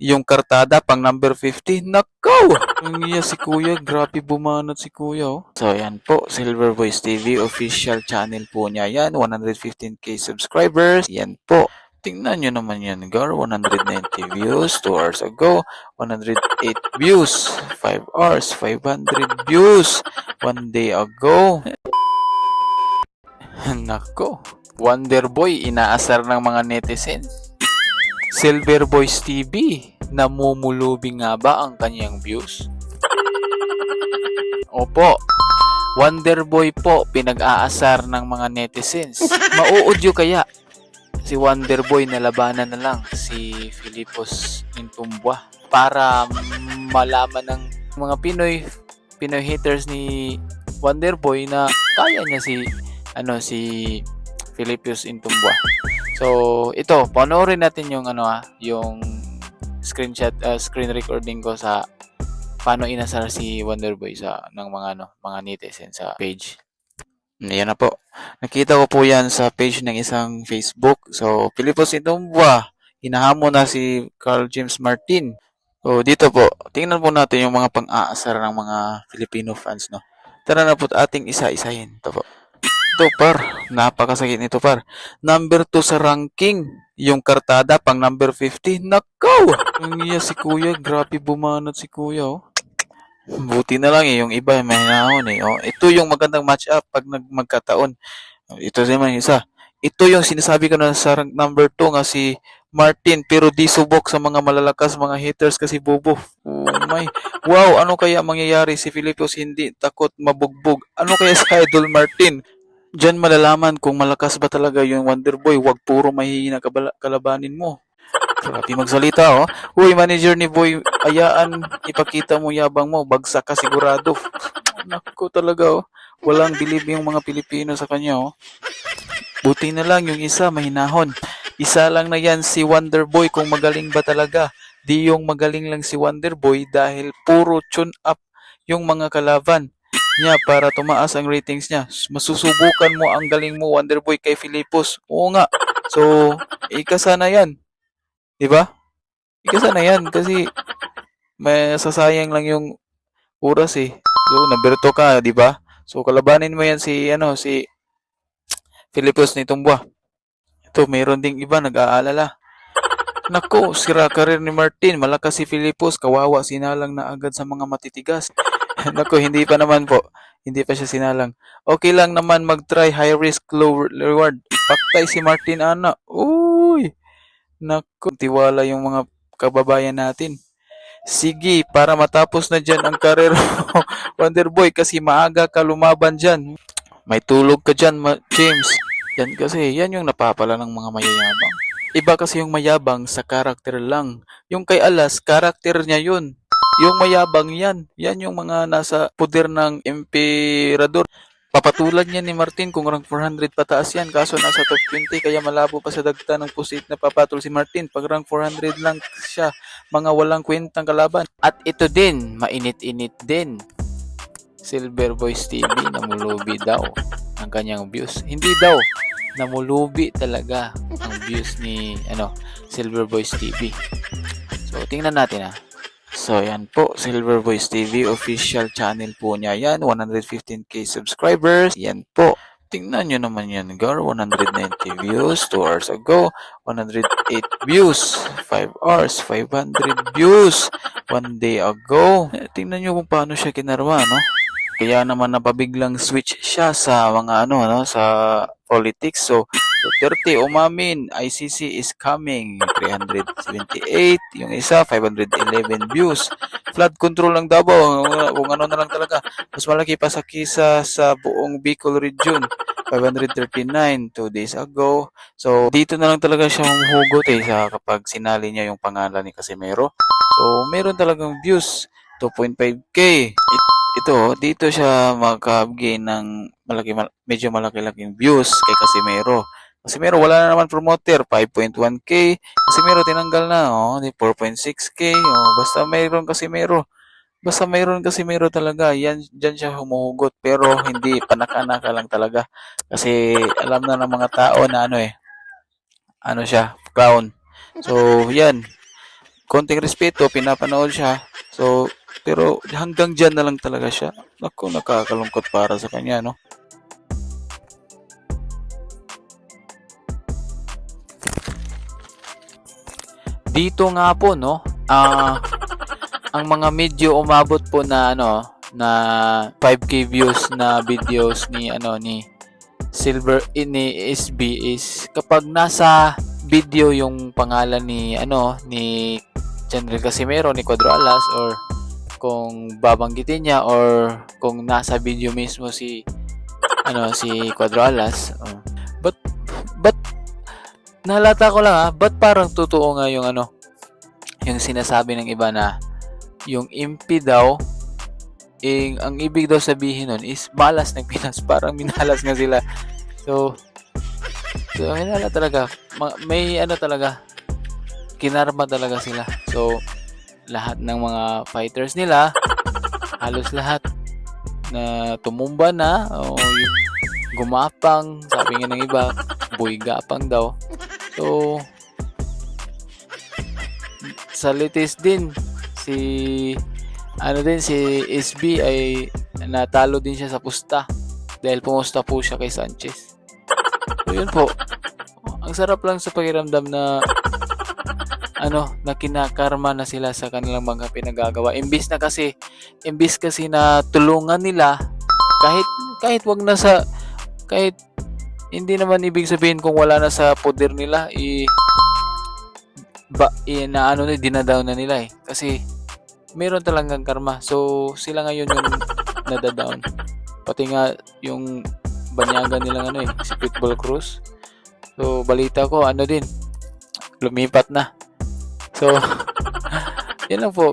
yung kartada pang number 50. Nakaw! Ang iya si Kuya, grabe bumanat si Kuya, oh. So, yan po, Silver Voice TV, official channel po niya yan, 115k subscribers. Yan po. Tingnan nyo naman yan, Gar, 190 views, 2 hours ago, 108 views, 5 hours, 500 views, 1 day ago. Nako, Wonder Boy, inaasar ng mga netizens. Silver Voice TV, namumulubi nga ba ang kanyang views? Opo, Wonder Boy po pinag-aasar ng mga netizens. Mauudyo kaya si Wonder Boy na labanan na lang si Filipos Intumbua para malaman ng mga Pinoy haters ni Wonder Boy na kaya niya si Filipos Intumbua. So, ito, panoorin natin yung yung screen recording ko sa paano inasar si Wonder Boy ng mga netizens sa page. Ayan na po. Nakita ko po yan sa page ng isang Facebook. So, Filipos Intumbua, hinahamon na si Carl James Martin. So, dito po, tingnan po natin yung mga pang-aasar ng mga Filipino fans, no? Tara na po ating isa-isahin. Ito po. Ito, par. Napakasakit nito, par. Number 2 sa ranking. Yung kartada pang number 50. Nakaw! Ang iya si Kuya, grabe bumanat si Kuya, oh. Buti na lang yung iba may hinahon eh. Oh, ito yung magandang match up pag magkataon. Ito naman isa. Ito yung sinasabi ko na sa rank number 2 nga si Martin pero di subok sa mga malalakas mga haters kasi bobo. Oh my. Wow, ano kaya mangyayari si Filipos hindi takot mabugbog? Ano kaya sa Idol Martin? Diyan malalaman kung malakas ba talaga yung Wonder Boy. Wag puro mahihina kalabanin mo. Grabe magsalita, oh. Uy, manager ni Boy, ayaan, ipakita mo yabang mo, bagsak ka sigurado. Naku talaga, oh. Walang believe yung mga Pilipino sa kanya, oh. Buti na lang yung isa, mahinahon. Isa lang na yan si Wonder Boy kung magaling ba talaga. Di yung magaling lang si Wonder Boy dahil puro tune up yung mga kalaban niya para tumaas ang ratings niya. Masusubukan mo ang galing mo, Wonder Boy, kay Filipos. Oo nga. So, ikasa na yan. Diba? Ikasa na yan kasi may sasayang lang yung oras eh. So, number 2 ka, di ba? So, kalabanin mo yan si Filipos ni Tumbua. Ito, mayroon ding iba nag-aalala. Nako, sira career ni Martin. Malakas si Filipos. Kawawa, sinalang na agad sa mga matitigas. Nako, hindi pa naman po. Hindi pa siya sinalang. Okay lang naman mag-try high risk, low reward. Paktay si Martin, ana. Uy! Nako, tiwala yung mga kababayan natin. Sige, para matapos na dyan ang karir mo, Wonder Boy, kasi maaga ka lumaban dyan. May tulog ka dyan, James. Yan kasi, yan yung napapala ng mga mayayabang. Iba kasi yung mayabang sa karakter lang. Yung kay Alas, karakter niya yun. Yung mayabang yan. Yan yung mga nasa poder ng emperador. Papatulan niya ni Martin kung rank 400 pataas yan. Kaso nasa top 20 kaya malabo pa sa dagta ng pusit na papatol si Martin. Pag rank 400 lang siya, mga walang kwentang kalaban. At ito din, mainit-init din. Silver Voice TV, namulubi daw ang kanyang views. Hindi daw, namulubi talaga ang views ni Silver Voice TV. So, tingnan natin. So, yan po, Silver Voice TV, official channel po niya yan, 115k subscribers, yan po. Tingnan nyo naman yan, Gar, 190 views, 2 hours ago, 108 views, 5 hours, 500 views, 1 day ago. Tingnan nyo kung paano siya kinarwa, no? Kaya naman napabiglang switch siya sa mga sa politics. So, Duterte umamin, ICC is coming, 378, yung isa 511 views. Flood control ng Davao, kung ano na lang talaga. Mas malaki pa sa kisa sa buong Bicol region, 539 2 days ago. So, dito na lang talaga siya humuhugot sa kapag sinali niya yung pangalan ni Casimero. So, meron talagang views, 2.5k. Ito, dito siya makagain ng medyo malaki-laking views kay Casimero. Casimero, wala na naman promoter, 5.1k. Casimero, tinanggal na, 4.6k. Basta mayroon Casimero. Basta mayroon Casimero talaga, dyan siya humuhugot. Pero hindi, panaka-naka lang talaga. Kasi alam na ng mga tao na siya, clown. So, yan. konting respeto, pinapanood siya. So, pero hanggang dyan na lang talaga siya. Naku, nakakalungkot para sa kanya, no? Dito nga po, no, ang mga medyo umabot po na na 5K views na videos ni ni SB is kapag nasa video yung pangalan ni ni General Casimero, ni Cuadro Alas, or kung babanggitin niya, or kung nasa video mismo si si Cuadro Alas. But nahalata ko lang but parang totoo nga yung yung sinasabi ng iba na yung impi daw, ang ibig daw sabihin nun is malas ng Pinas. Parang minalas nga sila. So hinala talaga. May talaga. Kinarma talaga sila. So, lahat ng mga fighters nila, halos lahat na tumumba na, o gumapang, sabi nga ng iba, boy gapang daw. So, sa latest din, si SB ay natalo din siya sa pusta dahil pumusta po siya kay Sanchez. So, yun po. Ang sarap lang sa pakiramdam na na kinakarma na sila sa kanilang mga pinagagawa. Imbis kasi na tulungan nila, kahit wag na kahit hindi naman ibig sabihin kung wala na sa poder nila, dinadown na nila kasi meron talagang karma. So sila ngayon yung nadadown. Pati nga yung banyagan nilang si Pitbull Cruz. So balita ko din lumipat na. So, yun lang po.